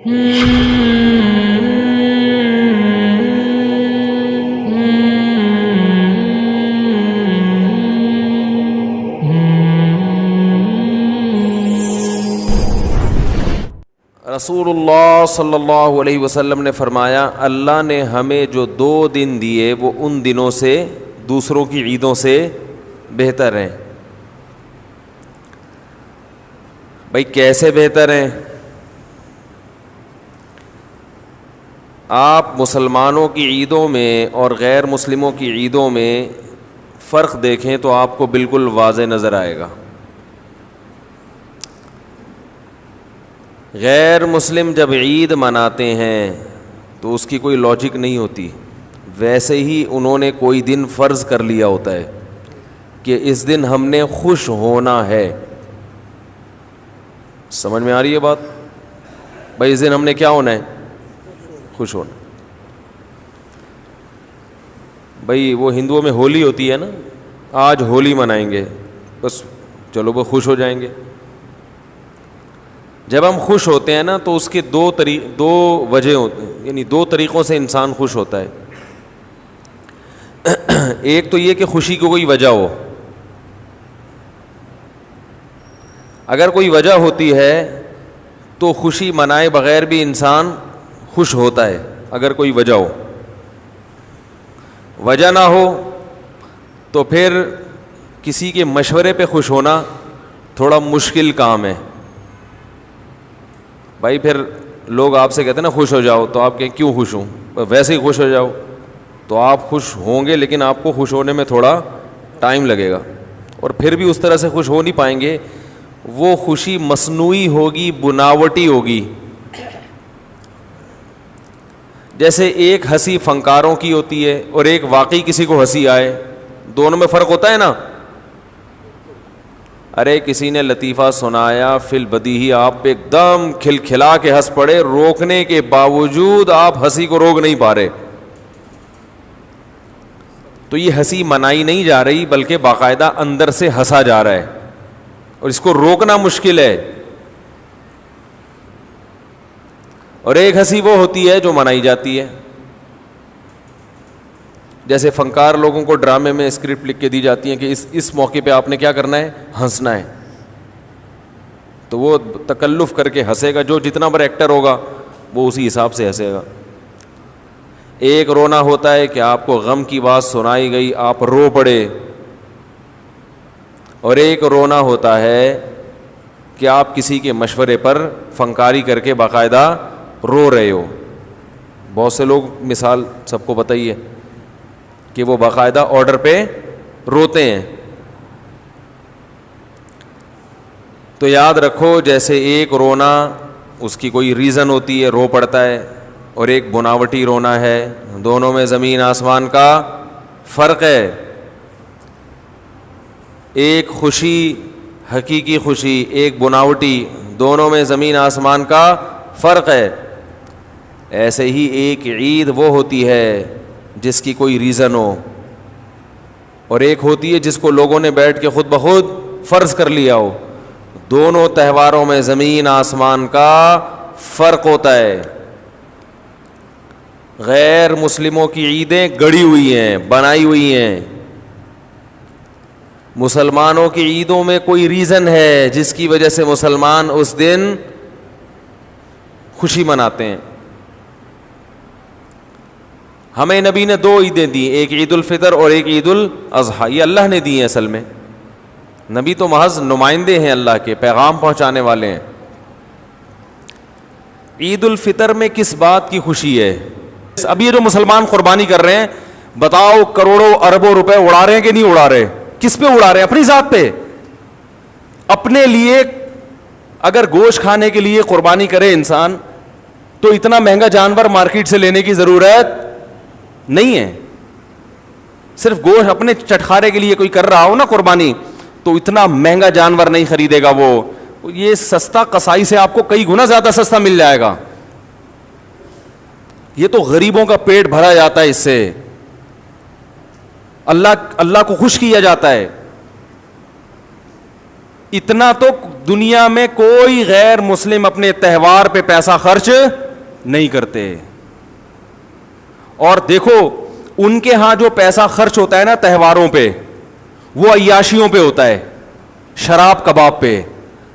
رسول اللہ صلی اللہ علیہ وسلم نے فرمایا اللہ نے ہمیں جو 2 دن دیے وہ ان دنوں سے دوسروں کی عیدوں سے بہتر ہیں۔ بھائی کیسے بہتر ہیں؟ آپ مسلمانوں کی عیدوں میں اور غیر مسلموں کی عیدوں میں فرق دیکھیں تو آپ کو بالکل واضح نظر آئے گا۔ غیر مسلم جب عید مناتے ہیں تو اس کی کوئی لاجک نہیں ہوتی، ویسے ہی انہوں نے کوئی دن فرض کر لیا ہوتا ہے کہ اس دن ہم نے خوش ہونا ہے۔ سمجھ میں آ رہی ہے بات؟ بھائی اس دن ہم نے کیا ہونا ہے؟ خوش ہونا۔ بھائی وہ ہندوؤں میں ہولی ہوتی ہے نا، آج ہولی منائیں گے، بس چلو وہ خوش ہو جائیں گے۔ جب ہم خوش ہوتے ہیں نا تو اس کے دو وجہ ہوتے ہیں، یعنی 2 طریقوں سے انسان خوش ہوتا ہے۔ ایک تو یہ کہ خوشی کی کوئی وجہ ہو، اگر کوئی وجہ ہوتی ہے تو خوشی منائے بغیر بھی انسان خوش ہوتا ہے اگر کوئی وجہ ہو۔ وجہ نہ ہو تو پھر کسی کے مشورے پہ خوش ہونا تھوڑا مشکل کام ہے۔ بھائی پھر لوگ آپ سے کہتے ہیں نا خوش ہو جاؤ، تو آپ کہیں کیوں خوش ہوں؟ ویسے ہی خوش ہو جاؤ، تو آپ خوش ہوں گے لیکن آپ کو خوش ہونے میں تھوڑا ٹائم لگے گا، اور پھر بھی اس طرح سے خوش ہو نہیں پائیں گے۔ وہ خوشی مصنوعی ہوگی، بناوٹی ہوگی۔ جیسے ایک ہنسی فنکاروں کی ہوتی ہے اور ایک واقعی کسی کو ہنسی آئے، دونوں میں فرق ہوتا ہے نا۔ ارے کسی نے لطیفہ سنایا فی البدیہی، آپ پہ ایک دم کھلکھلا کے ہنس پڑے، روکنے کے باوجود آپ ہنسی کو روک نہیں پا رہے، تو یہ ہنسی منائی نہیں جا رہی بلکہ باقاعدہ اندر سے ہنسا جا رہا ہے، اور اس کو روکنا مشکل ہے۔ اور ایک ہنسی وہ ہوتی ہے جو منائی جاتی ہے، جیسے فنکار لوگوں کو ڈرامے میں اسکرپٹ لکھ کے دی جاتی ہیں کہ اس موقع پہ آپ نے کیا کرنا ہے؟ ہنسنا ہے، تو وہ تکلف کر کے ہنسے گا، جو جتنا بڑا ایکٹر ہوگا وہ اسی حساب سے ہنسے گا۔ ایک رونا ہوتا ہے کہ آپ کو غم کی بات سنائی گئی، آپ رو پڑے، اور ایک رونا ہوتا ہے کہ آپ کسی کے مشورے پر فنکاری کر کے باقاعدہ رو رہے ہو۔ بہت سے لوگ مثال سب کو پتہ ہی ہے کہ وہ باقاعدہ آرڈر پہ روتے ہیں۔ تو یاد رکھو جیسے ایک رونا اس کی کوئی ریزن ہوتی ہے، رو پڑتا ہے، اور ایک بناوٹی رونا ہے، دونوں میں زمین آسمان کا فرق ہے۔ ایک خوشی حقیقی خوشی، ایک بناوٹی، دونوں میں زمین آسمان کا فرق ہے۔ ایسے ہی ایک عید وہ ہوتی ہے جس کی کوئی ریزن ہو، اور ایک ہوتی ہے جس کو لوگوں نے بیٹھ کے خود بخود فرض کر لیا ہو۔ دونوں تہواروں میں زمین آسمان کا فرق ہوتا ہے۔ غیر مسلموں کی عیدیں گڑی ہوئی ہیں، بنائی ہوئی ہیں، مسلمانوں کی عیدوں میں کوئی ریزن ہے جس کی وجہ سے مسلمان اس دن خوشی مناتے ہیں۔ ہمیں نبی نے 2 عیدیں دی، ایک عید الفطر اور ایک عید الاضحیٰ، یہ اللہ نے دی ہیں۔ اصل میں نبی تو محض نمائندے ہیں، اللہ کے پیغام پہنچانے والے ہیں۔ عید الفطر میں کس بات کی خوشی ہے؟ اب یہ جو مسلمان قربانی کر رہے ہیں، بتاؤ کروڑوں اربوں روپے اڑا رہے ہیں کہ نہیں اڑا رہے؟ کس پہ اڑا رہے ہیں؟ اپنی ذات پہ، اپنے لیے۔ اگر گوشت کھانے کے لیے قربانی کرے انسان تو اتنا مہنگا جانور مارکیٹ سے لینے کی ضرورت نہیں ہے۔ صرف گوشت اپنے چٹخارے کے لیے کوئی کر رہا ہو نا قربانی، تو اتنا مہنگا جانور نہیں خریدے گا وہ، یہ سستا قصائی سے آپ کو کئی گنا زیادہ سستا مل جائے گا۔ یہ تو غریبوں کا پیٹ بھرا جاتا ہے اس سے، اللہ کو خوش کیا جاتا ہے۔ اتنا تو دنیا میں کوئی غیر مسلم اپنے تہوار پہ پیسہ خرچ نہیں کرتے. اور دیکھو ان کے ہاں جو پیسہ خرچ ہوتا ہے نا تہواروں پہ, وہ عیاشیوں پہ ہوتا ہے, شراب کباب پہ,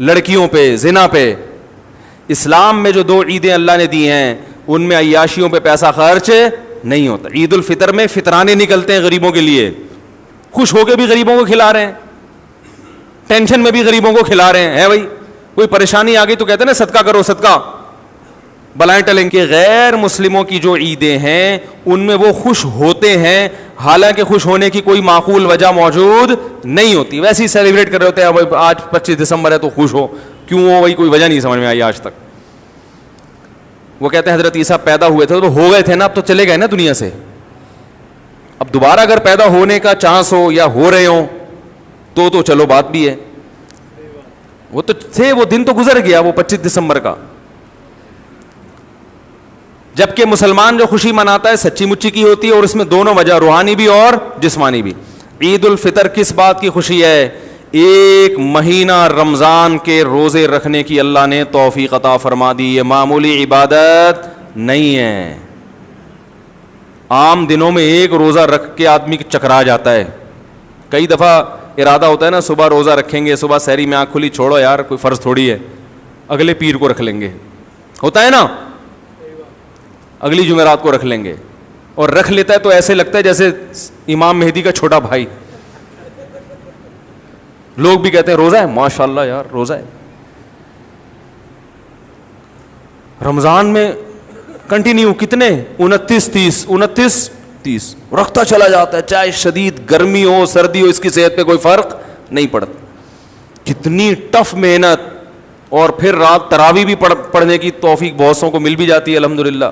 لڑکیوں پہ, زنا پہ. اسلام میں جو 2 عیدیں اللہ نے دی ہیں ان میں عیاشیوں پہ پیسہ خرچ نہیں ہوتا. عید الفطر میں فطرانے نکلتے ہیں غریبوں کے لیے, خوش ہو کے بھی غریبوں کو کھلا رہے ہیں, ٹینشن میں بھی غریبوں کو کھلا رہے ہیں. ہے بھائی کوئی پریشانی آ گئی تو کہتے ہیں نا صدقہ کرو صدقہ, بلائیں ٹلیں. کہ غیر مسلموں کی جو عیدیں ہیں ان میں وہ خوش ہوتے ہیں, حالانکہ خوش ہونے کی کوئی معقول وجہ موجود نہیں ہوتی, ویسے ہی سیلیبریٹ کر رہے ہوتے ہیں. آج 25 دسمبر ہے تو خوش ہو, کیوں ہو وہی کوئی وجہ نہیں سمجھ میں آئی آج تک. وہ کہتے ہیں حضرت عیسیٰ پیدا ہوئے تھے تو ہو گئے تھے نا, اب تو چلے گئے نا دنیا سے, اب دوبارہ اگر پیدا ہونے کا چانس ہو یا ہو رہے ہوں تو چلو بات بھی ہے. وہ تو تھے, وہ دن تو گزر گیا وہ 25 دسمبر کا. جبکہ مسلمان جو خوشی مناتا ہے سچی مچی کی ہوتی ہے, اور اس میں دونوں وجہ, روحانی بھی اور جسمانی بھی. عید الفطر کس بات کی خوشی ہے؟ 1 مہینہ رمضان کے روزے رکھنے کی اللہ نے توفیق عطا فرما دی. یہ معمولی عبادت نہیں ہے. عام دنوں میں 1 روزہ رکھ کے آدمی چکرا جاتا ہے. کئی دفعہ ارادہ ہوتا ہے نا صبح روزہ رکھیں گے, صبح سحری میں آنکھ کھلی, چھوڑو یار کوئی فرض تھوڑی ہے, اگلے پیر کو رکھ لیں گے, ہوتا ہے نا, اگلی جمعرات کو رکھ لیں گے. اور رکھ لیتا ہے تو ایسے لگتا ہے جیسے امام مہدی کا چھوٹا بھائی. لوگ بھی کہتے ہیں روزہ ہے, ماشاءاللہ یار روزہ ہے. رمضان میں کنٹینیو کتنے 29-30 رکھتا چلا جاتا ہے, چاہے شدید گرمی ہو سردی ہو, اس کی صحت پہ کوئی فرق نہیں پڑتا. کتنی ٹف محنت. اور پھر رات تراویح بھی پڑھنے کی توفیق بہت سوں کو مل بھی جاتی ہے الحمدللہ.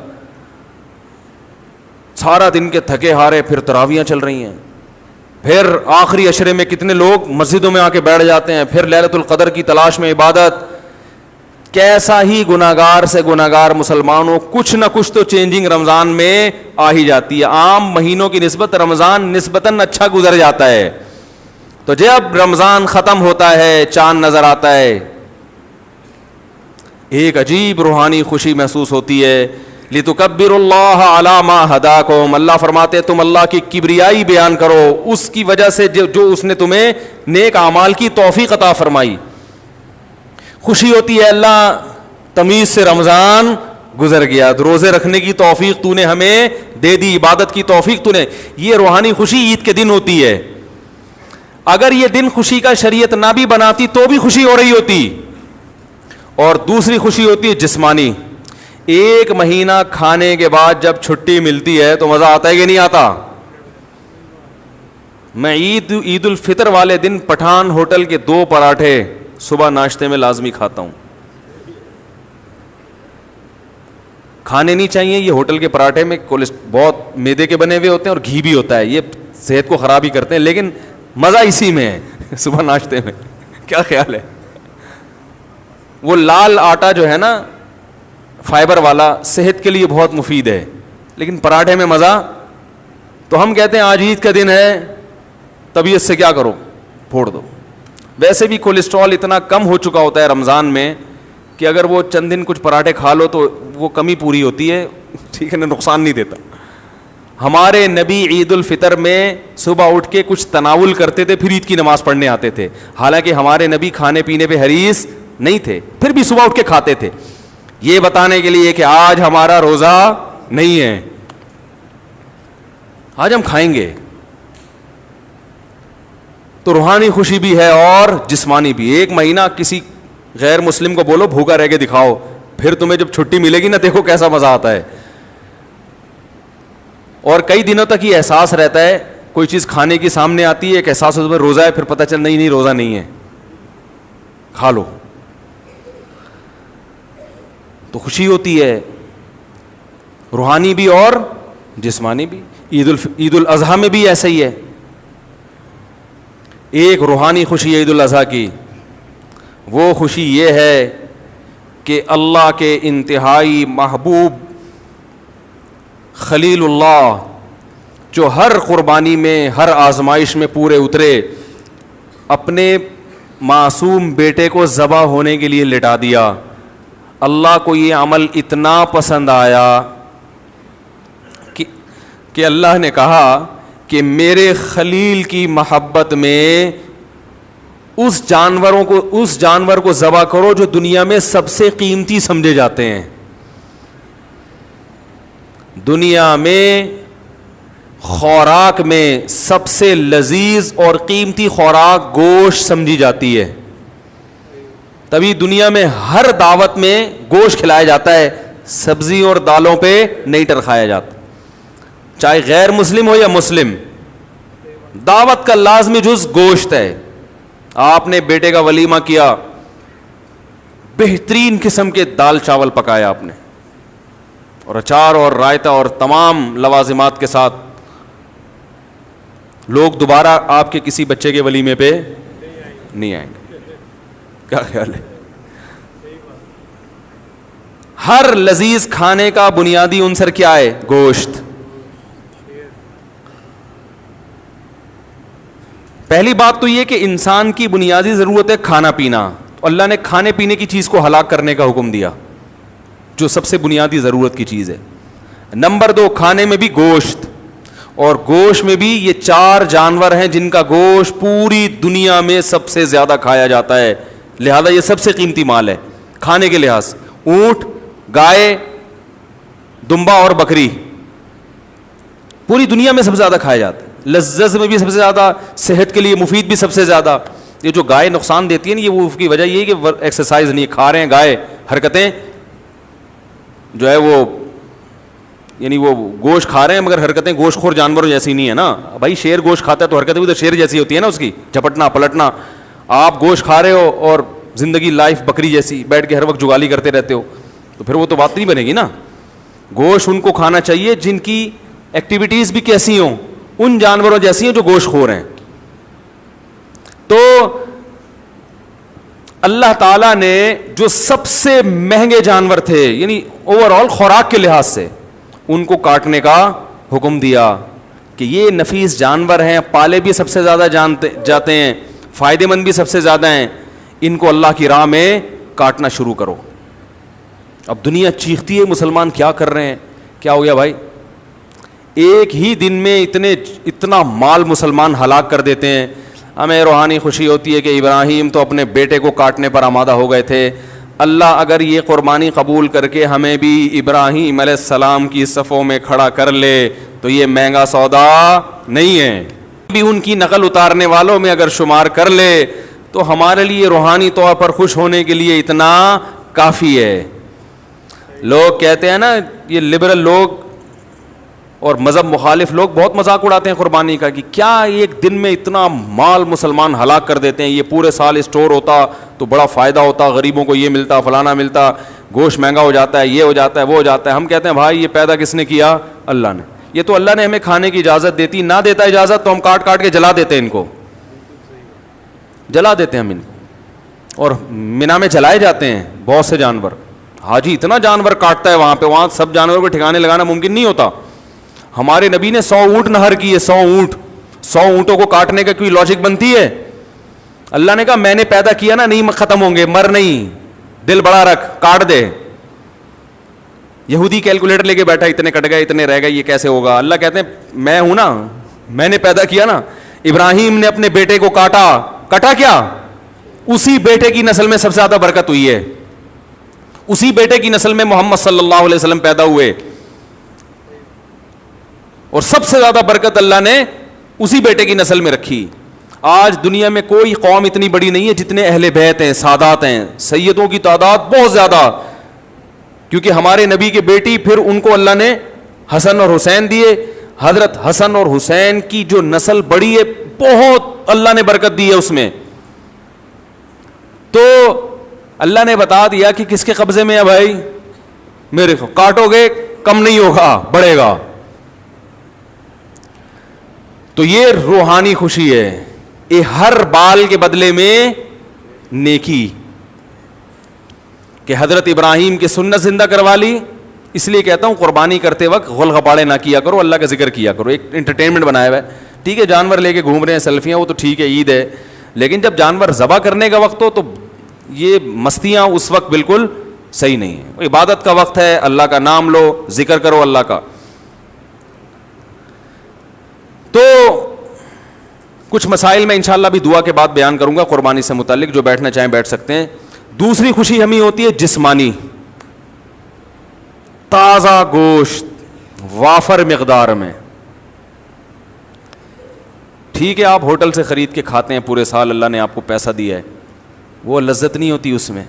سارا دن کے تھکے ہارے پھر تراویحاں چل رہی ہیں. پھر آخری عشرے میں کتنے لوگ مسجدوں میں آ کے بیٹھ جاتے ہیں, پھر لیلۃ القدر کی تلاش میں عبادت. کیسا ہی گناہگار سے گناہگار مسلمانوں, کچھ نہ کچھ تو چینجنگ رمضان میں آ ہی جاتی ہے. عام مہینوں کی نسبت رمضان نسبتاً اچھا گزر جاتا ہے. تو جب رمضان ختم ہوتا ہے, چاند نظر آتا ہے, ایک عجیب روحانی خوشی محسوس ہوتی ہے. لِتُكَبِّرُوا اللَّهَ عَلَى مَا هَدَاكُمْ, اللہ فرماتے تم اللہ کی کبریائی بیان کرو اس کی وجہ سے جو اس نے تمہیں نیک اعمال کی توفیق عطا فرمائی. خوشی ہوتی ہے اللہ تمیز سے رمضان گزر گیا, روزے رکھنے کی توفیق تو نے ہمیں دے دی, عبادت کی توفیق تو نے. یہ روحانی خوشی عید کے دن ہوتی ہے. اگر یہ دن خوشی کا شریعت نہ بھی بناتی تو بھی خوشی ہو رہی ہوتی. اور دوسری خوشی ہوتی ہے جسمانی. 1 مہینہ کھانے کے بعد جب چھٹی ملتی ہے تو مزہ آتا ہے کہ نہیں آتا؟ میں عید الفطر والے دن پٹھان ہوٹل کے 2 پراٹھے صبح ناشتے میں لازمی کھاتا ہوں. کھانے نہیں چاہیے یہ ہوٹل کے پراٹھے میں بہت میدے کے بنے ہوئے ہوتے ہیں اور گھی بھی ہوتا ہے, یہ صحت کو خراب ہی کرتے ہیں, لیکن مزہ اسی میں ہے صبح ناشتے میں. کیا خیال ہے؟ وہ لال آٹا جو ہے نا فائبر والا, صحت کے لیے بہت مفید ہے, لیکن پراٹھے میں مزہ. تو ہم کہتے ہیں آج عید کا دن ہے, طبیعت سے کیا کرو, پھوڑ دو. ویسے بھی کولیسٹرول اتنا کم ہو چکا ہوتا ہے رمضان میں کہ اگر وہ چند دن کچھ پراٹھے کھا لو تو وہ کمی پوری ہوتی ہے, ٹھیک ہے نا, نقصان نہیں دیتا. ہمارے نبی عید الفطر میں صبح اٹھ کے کچھ تناول کرتے تھے, پھر عید کی نماز پڑھنے آتے تھے. حالانکہ ہمارے نبی کھانے پینے پہ حریص نہیں تھے, پھر بھی صبح اٹھ کے کھاتے تھے, یہ بتانے کے لیے کہ آج ہمارا روزہ نہیں ہے, آج ہم کھائیں گے. تو روحانی خوشی بھی ہے اور جسمانی بھی. 1 مہینہ کسی غیر مسلم کو بولو بھوکا رہ کے دکھاؤ, پھر تمہیں جب چھٹی ملے گی نا دیکھو کیسا مزہ آتا ہے. اور کئی دنوں تک یہ احساس رہتا ہے, کوئی چیز کھانے کی سامنے آتی ہے, ایک احساس ہوتا ہے روزہ ہے, پھر پتہ چل نہیں روزہ نہیں ہے, کھا لو. تو خوشی ہوتی ہے روحانی بھی اور جسمانی بھی. عید الاضحیٰ میں بھی ایسا ہی ہے. ایک روحانی خوشی عید الاضحیٰ کی, وہ خوشی یہ ہے کہ اللہ کے انتہائی محبوب خلیل اللہ جو ہر قربانی میں ہر آزمائش میں پورے اترے, اپنے معصوم بیٹے کو ذبح ہونے کے لیے لٹا دیا. اللہ کو یہ عمل اتنا پسند آیا کہ اللہ نے کہا کہ میرے خلیل کی محبت میں اس جانور کو ذبح کرو جو دنیا میں سب سے قیمتی سمجھے جاتے ہیں. دنیا میں خوراک میں سب سے لذیذ اور قیمتی خوراک گوشت سمجھی جاتی ہے. تبھی دنیا میں ہر دعوت میں گوشت کھلایا جاتا ہے, سبزی اور دالوں پہ نہیں ٹرکھایا جاتا. چاہے غیر مسلم ہو یا مسلم, دعوت کا لازمی جز گوشت ہے. آپ نے بیٹے کا ولیمہ کیا, بہترین قسم کے دال چاول پکایا آپ نے, اور اچار اور رائتا اور تمام لوازمات کے ساتھ. لوگ دوبارہ آپ کے کسی بچے کے ولیمے پہ نہیں آئیں گے. کیا خیال ہے؟ ہر لذیذ کھانے کا بنیادی عنصر کیا ہے؟ گوشت. پہلی بات تو یہ کہ انسان کی بنیادی ضرورت ہے کھانا پینا. اللہ نے کھانے پینے کی چیز کو ہلاک کرنے کا حکم دیا, جو سب سے بنیادی ضرورت کی چیز ہے. نمبر 2, کھانے میں بھی گوشت, اور گوشت میں بھی یہ 4 جانور ہیں جن کا گوشت پوری دنیا میں سب سے زیادہ کھایا جاتا ہے, لہذا یہ سب سے قیمتی مال ہے کھانے کے لحاظ. اونٹ, گائے, دمبا اور بکری پوری دنیا میں سب سے زیادہ کھایا جاتا ہے. لذت میں بھی سب سے زیادہ, صحت کے لیے مفید بھی سب سے زیادہ. یہ جو گائے نقصان دیتی ہے نا, یہ وہ اس کی وجہ یہ ہے کہ ایکسرسائز نہیں, کھا رہے ہیں گائے, حرکتیں جو ہے وہ یعنی وہ گوشت کھا رہے ہیں مگر حرکتیں گوشت خور جانوروں جیسی نہیں ہے نا. بھائی شیر گوشت کھاتا ہے تو حرکتیں بھی تو شیر جیسی ہوتی ہے نا, اس کی جھپٹنا پلٹنا. آپ گوشت کھا رہے ہو اور زندگی لائف بکری جیسی بیٹھ کے ہر وقت جگالی کرتے رہتے ہو, تو پھر وہ تو بات نہیں بنے گی نا. گوشت ان کو کھانا چاہیے جن کی ایکٹیویٹیز بھی کیسی ہوں, ان جانوروں جیسی ہیں جو گوشت خور ہیں. تو اللہ تعالیٰ نے جو سب سے مہنگے جانور تھے, یعنی اوور آل خوراک کے لحاظ سے, ان کو کاٹنے کا حکم دیا کہ یہ نفیس جانور ہیں, پالے بھی سب سے زیادہ جاتے ہیں, فائدے مند بھی سب سے زیادہ ہیں, ان کو اللہ کی راہ میں کاٹنا شروع کرو. اب دنیا چیختی ہے مسلمان کیا کر رہے ہیں, کیا ہو گیا بھائی؟ ایک ہی دن میں اتنا مال مسلمان ہلاک کر دیتے ہیں. ہمیں روحانی خوشی ہوتی ہے کہ ابراہیم تو اپنے بیٹے کو کاٹنے پر آمادہ ہو گئے تھے. اللہ اگر یہ قربانی قبول کر کے ہمیں بھی ابراہیم علیہ السلام کی صفوں میں کھڑا کر لے تو یہ مہنگا سودا نہیں ہے. بھی ان کی نقل اتارنے والوں میں اگر شمار کر لے تو ہمارے لیے روحانی طور پر خوش ہونے کے لیے اتنا کافی ہے. لوگ کہتے ہیں نا, یہ لبرل لوگ اور مذہب مخالف لوگ بہت مذاق اڑاتے ہیں قربانی کا, کہ کیا ایک دن میں اتنا مال مسلمان ہلاک کر دیتے ہیں, یہ پورے سال اسٹور ہوتا تو بڑا فائدہ ہوتا, غریبوں کو یہ ملتا, فلانا ملتا, گوشت مہنگا ہو جاتا ہے, یہ ہو جاتا ہے, وہ ہو جاتا ہے. ہم کہتے ہیں بھائی یہ پیدا کس نے کیا؟ اللہ نے. یہ تو اللہ نے ہمیں کھانے کی اجازت دیتی, نہ دیتا اجازت تو ہم کاٹ کاٹ کے جلا دیتے, ان کو جلا دیتے ہم ان کو. اور مینا میں جلائے جاتے ہیں بہت سے جانور. حاجی اتنا جانور کاٹتا ہے وہاں سب جانوروں کو ٹھکانے لگانا ممکن نہیں ہوتا. ہمارے نبی نے 100 اونٹ نہر کیے, 100 اونٹ. 100 اونٹوں کو کاٹنے کا کوئی لاجک بنتی ہے؟ اللہ نے کہا میں نے پیدا کیا نا, نہیں ختم ہوں گے, مر نہیں, دل بڑا رکھ, کاٹ دے. یہودی کیلکولیٹر لے کے بیٹھا, اتنے کٹ گئے, اتنے رہ گئے, یہ کیسے ہوگا؟ اللہ کہتے ہیں میں ہوں نا, میں نے پیدا کیا نا. ابراہیم نے اپنے بیٹے کو کاٹا کیا؟ اسی بیٹے کی نسل میں سب سے زیادہ برکت ہوئی ہے. اسی بیٹے کی نسل میں محمد صلی اللہ علیہ وسلم پیدا ہوئے, اور سب سے زیادہ برکت اللہ نے اسی بیٹے کی نسل میں رکھی. آج دنیا میں کوئی قوم اتنی بڑی نہیں ہے جتنے اہل بیت ہیں, سادات ہیں, سیدوں کی تعداد بہت زیادہ, کیونکہ ہمارے نبی کے بیٹی, پھر ان کو اللہ نے حسن اور حسین دیے. حضرت حسن اور حسین کی جو نسل بڑی ہے, بہت اللہ نے برکت دی ہے اس میں. تو اللہ نے بتا دیا کہ کس کے قبضے میں ہے بھائی, میرے کو کاٹو گے کم نہیں ہوگا, بڑھے گا. تو یہ روحانی خوشی ہے, یہ ہر بال کے بدلے میں نیکی, کہ حضرت ابراہیم کی سنت زندہ کروا لی. اس لیے کہتا ہوں قربانی کرتے وقت غل غپاڑے نہ کیا کرو, اللہ کا ذکر کیا کرو. ایک انٹرٹینمنٹ بنایا ہوا ہے, ٹھیک ہے, جانور لے کے گھوم رہے ہیں, سیلفیاں, وہ تو ٹھیک ہے, عید ہے, لیکن جب جانور ذبح کرنے کا وقت ہو تو یہ مستیاں اس وقت بالکل صحیح نہیں ہے. عبادت کا وقت ہے, اللہ کا نام لو, ذکر کرو اللہ کا. تو کچھ مسائل میں انشاءاللہ بھی دعا کے بعد بیان کروں گا قربانی سے متعلق, جو بیٹھنا چاہیں بیٹھ سکتے ہیں. دوسری خوشی ہمیں ہوتی ہے جسمانی, تازہ گوشت وافر مقدار میں. ٹھیک ہے آپ ہوٹل سے خرید کے کھاتے ہیں پورے سال, اللہ نے آپ کو پیسہ دیا ہے, وہ لذت نہیں ہوتی اس میں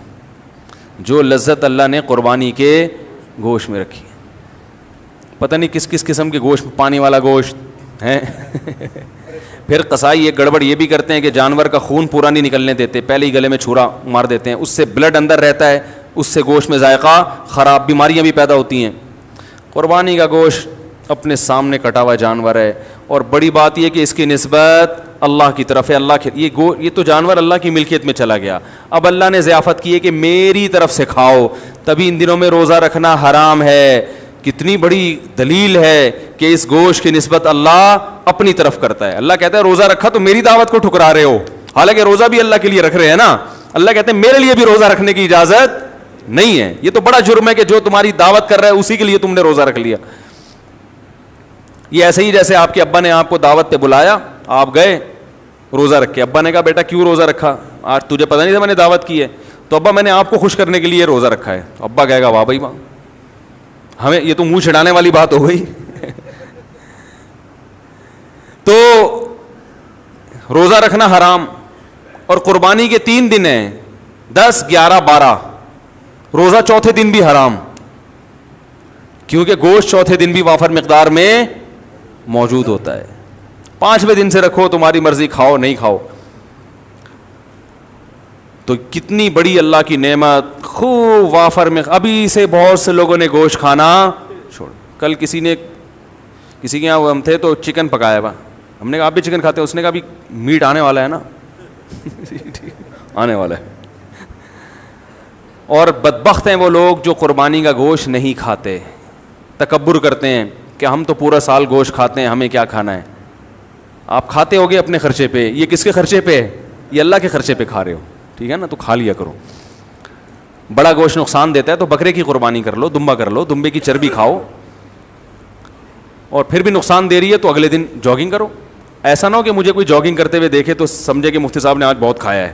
جو لذت اللہ نے قربانی کے گوشت میں رکھی ہے. پتہ نہیں کس کس قسم کے گوشت, پانی والا گوشت ہے. پھر قصائی ایک گڑبڑ یہ بھی کرتے ہیں کہ جانور کا خون پورا نہیں نکلنے دیتے, پہلے ہی گلے میں چھرا مار دیتے ہیں, اس سے بلڈ اندر رہتا ہے, اس سے گوشت میں ذائقہ خراب, بیماریاں بھی پیدا ہوتی ہیں. قربانی کا گوشت اپنے سامنے کٹا ہوا جانور ہے, اور بڑی بات یہ کہ اس کی نسبت اللہ کی طرف ہے. اللہ یہ تو جانور اللہ کی ملکیت میں چلا گیا. اب اللہ نے ضیافت کی ہے کہ میری طرف سے کھاؤ, تبھی ان دنوں میں روزہ رکھنا حرام ہے. کتنی بڑی دلیل ہے کہ اس گوشت کی نسبت اللہ اپنی طرف کرتا ہے. اللہ کہتا ہے روزہ رکھا تو میری دعوت کو ٹھکرا رہے ہو, حالانکہ روزہ بھی اللہ کے لیے رکھ رہے ہیں نا. اللہ کہتے ہیں میرے لیے بھی روزہ رکھنے کی اجازت نہیں ہے. یہ تو بڑا جرم ہے کہ جو تمہاری دعوت کر رہا ہے اسی کے لیے تم نے روزہ رکھ لیا. یہ ایسے ہی جیسے آپ کے ابا نے آپ کو دعوت پہ بلایا, آپ گئے روزہ رکھ کے, ابا نے کہا بیٹا کیوں روزہ رکھا, آج تجھے پتہ نہیں تھا میں نے دعوت کی ہے, تو ابا میں نے آپ کو خوش کرنے کے لیے روزہ رکھا ہے. ابا کہے گا واہ بھائی واہ, ہمیں یہ تو منہ چھڑانے والی بات ہو گئی. تو روزہ رکھنا حرام, اور قربانی کے 3 دن ہیں, 10, 11, 12. روزہ چوتھے دن بھی حرام, کیونکہ گوشت چوتھے دن بھی وافر مقدار میں موجود ہوتا ہے. 5ویں دن سے رکھو, تمہاری مرضی, کھاؤ نہیں کھاؤ. تو کتنی بڑی اللہ کی نعمت, خوب وافر میں. ابھی سے بہت سے لوگوں نے گوشت کھانا چھوڑ. کل کسی کے یہاں ہم تھے تو چکن پکایا ہوا, ہم نے کہا آپ بھی چکن کھاتے ہیں, اس نے کہا ابھی میٹ آنے والا ہے نا. آنے والا ہے. اور بدبخت ہیں وہ لوگ جو قربانی کا گوشت نہیں کھاتے, تکبر کرتے ہیں کہ ہم تو پورا سال گوشت کھاتے ہیں, ہمیں کیا کھانا ہے. آپ کھاتے ہوگے اپنے خرچے پہ, یہ کس کے خرچے پہ ہے, یہ اللہ کے خرچے پہ کھا رہے ہو, ٹھیک ہے نا, تو کھا لیا کرو. بڑا گوشت نقصان دیتا ہے تو بکرے کی قربانی کر لو, دمبا کر لو, دمبے کی چربی کھاؤ. اور پھر بھی نقصان دے رہی ہے تو اگلے دن جاگنگ کرو. ایسا نہ ہو کہ مجھے کوئی جاگنگ کرتے ہوئے دیکھے تو سمجھے کہ مفتی صاحب نے آج بہت کھایا ہے.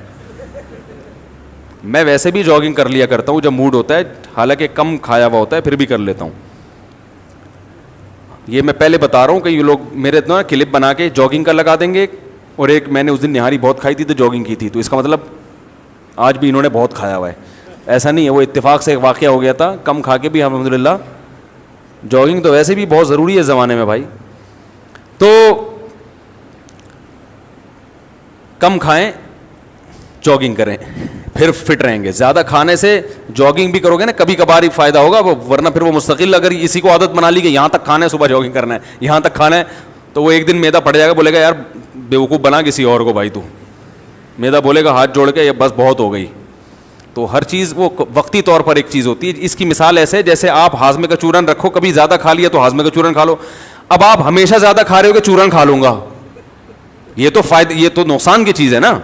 میں ویسے بھی جاگنگ کر لیا کرتا ہوں جب موڈ ہوتا ہے, حالانکہ کم کھایا ہوا ہوتا ہے, پھر بھی کر لیتا ہوں. یہ میں پہلے بتا رہا ہوں کہ یہ لوگ میرے اتنا کلپ بنا کے جاگنگ کا لگا دیں گے, اور ایک میں نے اس دن نہاری بہت کھائی تھی تو جاگنگ کی تھی, تو اس کا مطلب آج بھی انہوں نے بہت کھایا ہوا ہے. ایسا نہیں ہے, وہ اتفاق سے ایک واقعہ ہو گیا تھا, کم کھا کے بھی الحمدللہ. جاگنگ تو ویسے بھی بہت ضروری ہے زمانے میں بھائی. تو کم کھائیں, جاگنگ کریں, پھر فٹ رہیں گے. زیادہ کھانے سے جاگنگ بھی کرو گے نا کبھی کبھار ہی فائدہ ہوگا, ورنہ پھر وہ مستقل اگر اسی کو عادت بنا لی کہ یہاں تک کھانا ہے, صبح جاگنگ کرنا ہے, یہاں تک کھانا ہے, تو وہ ایک دن میدا پڑ جائے گا, بولے گا یار بیوقوف بنا کسی اور کو بھائی, تو میدا بولے گا ہاتھ جوڑ کے یہ بس بہت ہو گئی. تو ہر چیز وہ وقتی طور پر ایک چیز ہوتی ہے. اس کی مثال ایسے جیسے آپ ہاضمے کا چورن رکھو, کبھی زیادہ کھا لیا تو ہاضمے کا چورن کھا لو. اب آپ ہمیشہ زیادہ کھا رہے ہو کہ چورن کھا لوں گا, یہ تو فائدہ, یہ تو نقصان کی چیز ہے نا.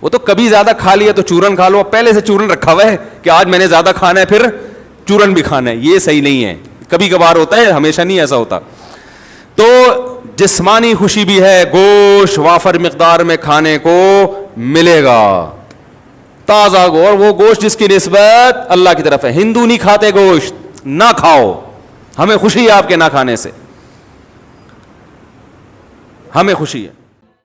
وہ تو کبھی زیادہ کھا لیا تو چورن کھا لو, پہلے سے چورن رکھا ہوا ہے کہ آج میں نے زیادہ کھانا ہے پھر چورن بھی کھانا ہے. یہ صحیح نہیں ہے, کبھی کبھار ہوتا ہے, ہمیشہ نہیں ایسا ہوتا. تو جسمانی خوشی بھی ہے, گوشت وافر مقدار میں کھانے کو ملے گا, تازہ اور وہ گوشت جس کی نسبت اللہ کی طرف ہے. ہندو نہیں کھاتے گوشت, نہ کھاؤ, ہمیں خوشی ہے آپ کے نہ کھانے سے, ہمیں خوشی ہے.